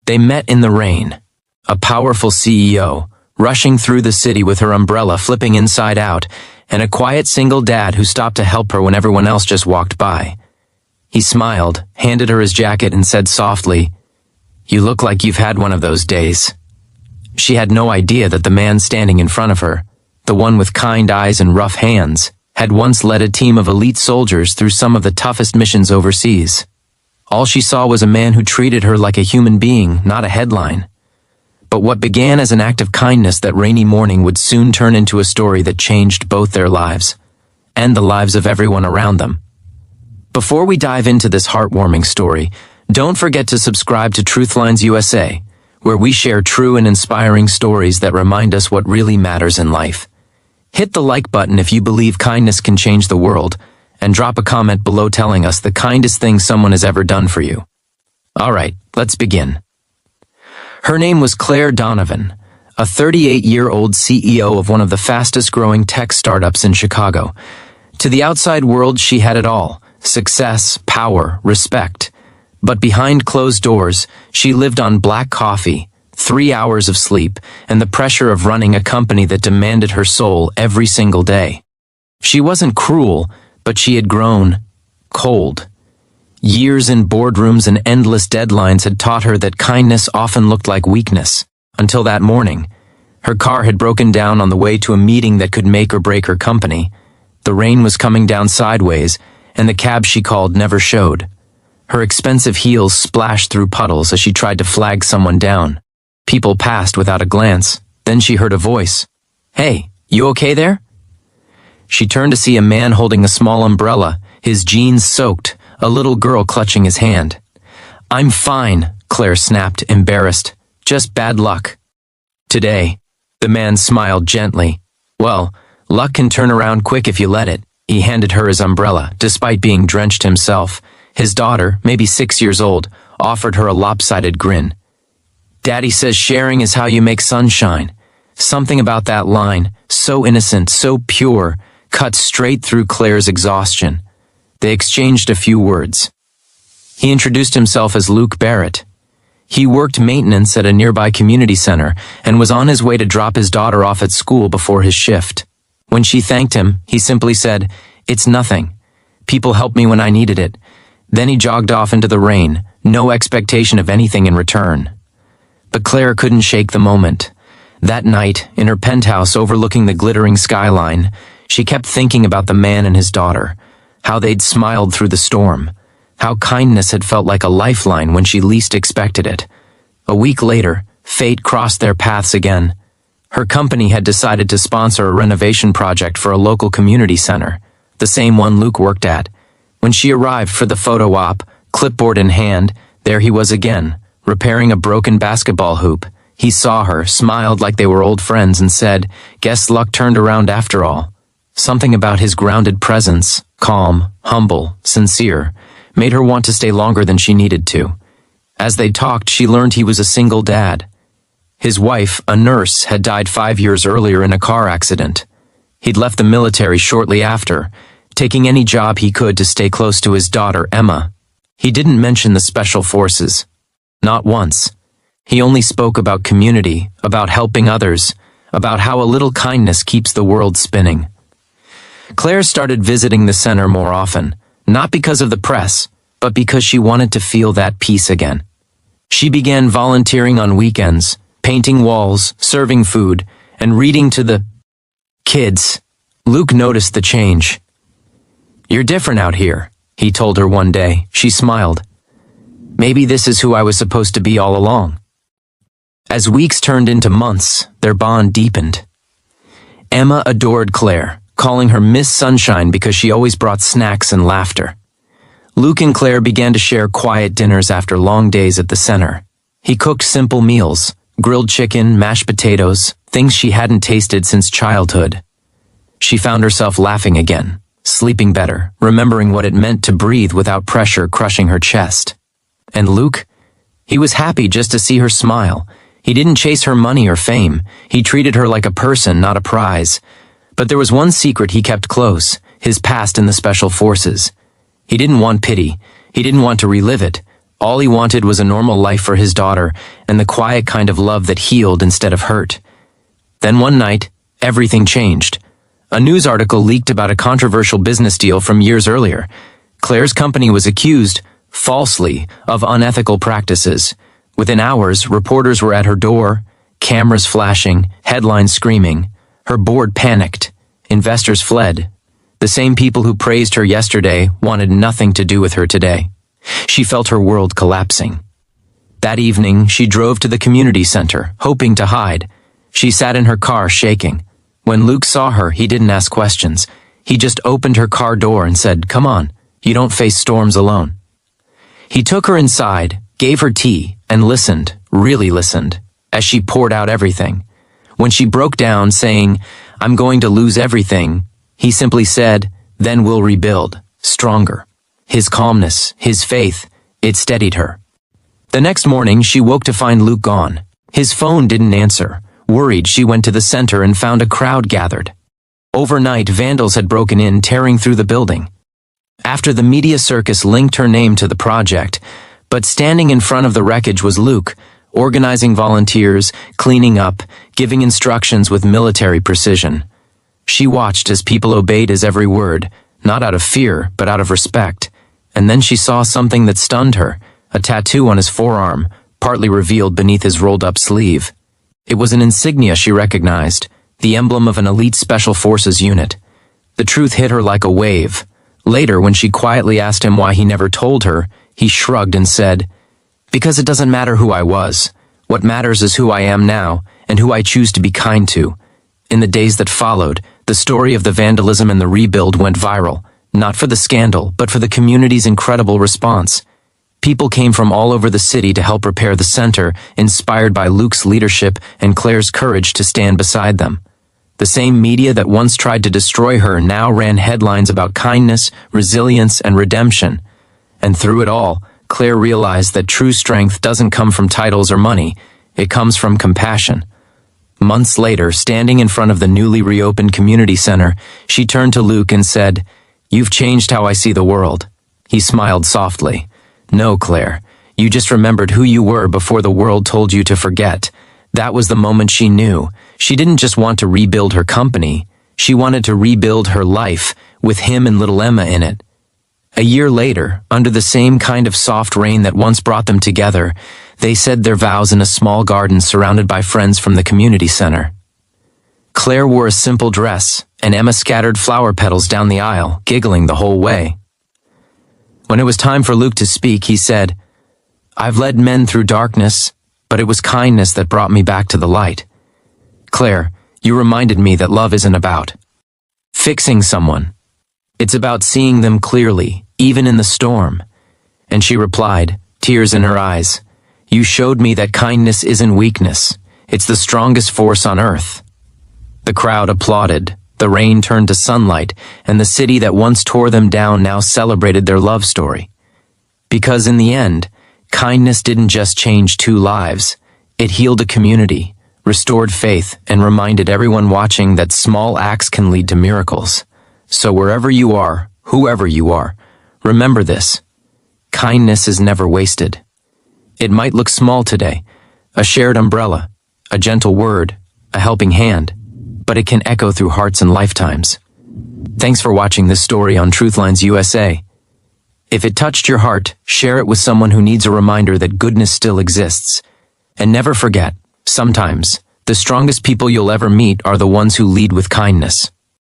They met in the rain. A powerful CEO, rushing through the city with her umbrella flipping inside out, and a quiet single dad who stopped to help her when everyone else just walked by. He smiled, handed her his jacket, and said softly, "You look like you've had one of those days." She had no idea that the man standing in front of her, the one with kind eyes and rough hands, had once led a team of elite soldiers through some of the toughest missions overseas. All she saw was a man who treated her like a human being, not a headline. But what began as an act of kindness that rainy morning would soon turn into a story that changed both their lives, and the lives of everyone around them. Before we dive into this heartwarming story, don't forget to subscribe to Truthlines USA, where we share true and inspiring stories that remind us what really matters in life. Hit the like button if you believe kindness can change the world, and drop a comment below telling us the kindest thing someone has ever done for you. Alright, let's begin. Her name was Claire Donovan, a 38-year-old CEO of one of the fastest-growing tech startups in Chicago. To the outside world, she had it all: success, power, respect. But behind closed doors, she lived on black coffee, 3 hours of sleep, and the pressure of running a company that demanded her soul every single day. She wasn't cruel, but she had grown cold. Years in boardrooms and endless deadlines had taught her that kindness often looked like weakness, until that morning. Her car had broken down on the way to a meeting that could make or break her company. The rain was coming down sideways, and the cab she called never showed. Her expensive heels splashed through puddles as she tried to flag someone down. People passed without a glance. Then she heard a voice. "Hey, you okay there?" She turned to see a man holding a small umbrella, his jeans soaked, a little girl clutching his hand. "I'm fine," Claire snapped, embarrassed. "Just bad luck." "Today." The man smiled gently. "Well, luck can turn around quick if you let it." He handed her his umbrella, despite being drenched himself. His daughter, maybe 6 years old, offered her a lopsided grin. "Daddy says sharing is how you make sunshine." Something about that line, so innocent, so pure, cut straight through Claire's exhaustion. They exchanged a few words. He introduced himself as Luke Barrett. He worked maintenance at a nearby community center and was on his way to drop his daughter off at school before his shift. When she thanked him, he simply said, "It's nothing. People helped me when I needed it." Then he jogged off into the rain, no expectation of anything in return. But Claire couldn't shake the moment. That night, in her penthouse overlooking the glittering skyline, she kept thinking about the man and his daughter, how they'd smiled through the storm, how kindness had felt like a lifeline when she least expected it. A week later, fate crossed their paths again. Her company had decided to sponsor a renovation project for a local community center, the same one Luke worked at. When she arrived for the photo op, clipboard in hand, there he was again, repairing a broken basketball hoop. He saw her, smiled like they were old friends, and said, "Guess luck turned around after all." Something about his grounded presence, calm, humble, sincere, made her want to stay longer than she needed to. As they talked, she learned he was a single dad. His wife, a nurse, had died 5 years earlier in a car accident. He'd left the military shortly after, taking any job he could to stay close to his daughter, Emma. He didn't mention the special forces. Not once. He only spoke about community, about helping others, about how a little kindness keeps the world spinning. Claire started visiting the center more often, not because of the press, but because she wanted to feel that peace again. She began volunteering on weekends, painting walls, serving food, and reading to the kids. Luke noticed the change. "You're different out here," he told her one day. She smiled. "Maybe this is who I was supposed to be all along." As weeks turned into months, their bond deepened. Emma adored Claire, calling her Miss Sunshine because she always brought snacks and laughter. Luke and Claire began to share quiet dinners after long days at the center. He cooked simple meals, grilled chicken, mashed potatoes, things she hadn't tasted since childhood. She found herself laughing again, sleeping better, remembering what it meant to breathe without pressure crushing her chest. And Luke? He was happy just to see her smile. He didn't chase her money or fame. He treated her like a person, not a prize. But there was one secret he kept close, his past in the special forces. He didn't want pity. He didn't want to relive it, All he wanted was a normal life for his daughter and the quiet kind of love that healed instead of hurt. Then one night, everything changed. A news article leaked about a controversial business deal from years earlier. Claire's company was accused, falsely, of unethical practices. Within hours, reporters were at her door, cameras flashing, headlines screaming. Her board panicked. Investors fled. The same people who praised her yesterday wanted nothing to do with her today. She felt her world collapsing. That evening, she drove to the community center, hoping to hide. She sat in her car shaking. When Luke saw her, he didn't ask questions. He just opened her car door and said, "Come on, you don't face storms alone." He took her inside, gave her tea, and listened, really listened, as she poured out everything. When she broke down, saying, "I'm going to lose everything," he simply said, "Then we'll rebuild, stronger." His calmness, his faith, it steadied her. The next morning, she woke to find Luke gone. His phone didn't answer. Worried, she went to the center and found a crowd gathered. Overnight, vandals had broken in, tearing through the building. After the media circus linked her name to the project, but standing in front of the wreckage was Luke, organizing volunteers, cleaning up, giving instructions with military precision. She watched as people obeyed his every word, not out of fear, but out of respect. And then she saw something that stunned her, a tattoo on his forearm, partly revealed beneath his rolled-up sleeve. It was an insignia she recognized, the emblem of an elite special forces unit. The truth hit her like a wave. Later, when she quietly asked him why he never told her, he shrugged and said, "Because it doesn't matter who I was. What matters is who I am now, and who I choose to be kind to." In the days that followed, the story of the vandalism and the rebuild went viral, not for the scandal, but for the community's incredible response. People came from all over the city to help repair the center, inspired by Luke's leadership and Claire's courage to stand beside them. The same media that once tried to destroy her now ran headlines about kindness, resilience, and redemption. And through it all, Claire realized that true strength doesn't come from titles or money, it comes from compassion. Months later, standing in front of the newly reopened community center, she turned to Luke and said, "You've changed how I see the world." He smiled softly. "No, Claire, you just remembered who you were before the world told you to forget." That was the moment she knew. She didn't just want to rebuild her company, she wanted to rebuild her life, with him and little Emma in it. A year later, under the same kind of soft rain that once brought them together, they said their vows in a small garden surrounded by friends from the community center. Claire wore a simple dress, and Emma scattered flower petals down the aisle, giggling the whole way. When it was time for Luke to speak, he said, "I've led men through darkness, but it was kindness that brought me back to the light. Claire, you reminded me that love isn't about fixing someone. It's about seeing them clearly, even in the storm." And she replied, tears in her eyes, "You showed me that kindness isn't weakness. It's the strongest force on earth." The crowd applauded. The rain turned to sunlight, and the city that once tore them down now celebrated their love story. Because in the end, kindness didn't just change two lives. It healed a community, restored faith, and reminded everyone watching that small acts can lead to miracles. So wherever you are, whoever you are, remember this. Kindness is never wasted. It might look small today, a shared umbrella, a gentle word, a helping hand, but it can echo through hearts and lifetimes. Thanks for watching this story on Truthlines USA. If it touched your heart, share it with someone who needs a reminder that goodness still exists. And never forget, sometimes, the strongest people you'll ever meet are the ones who lead with kindness.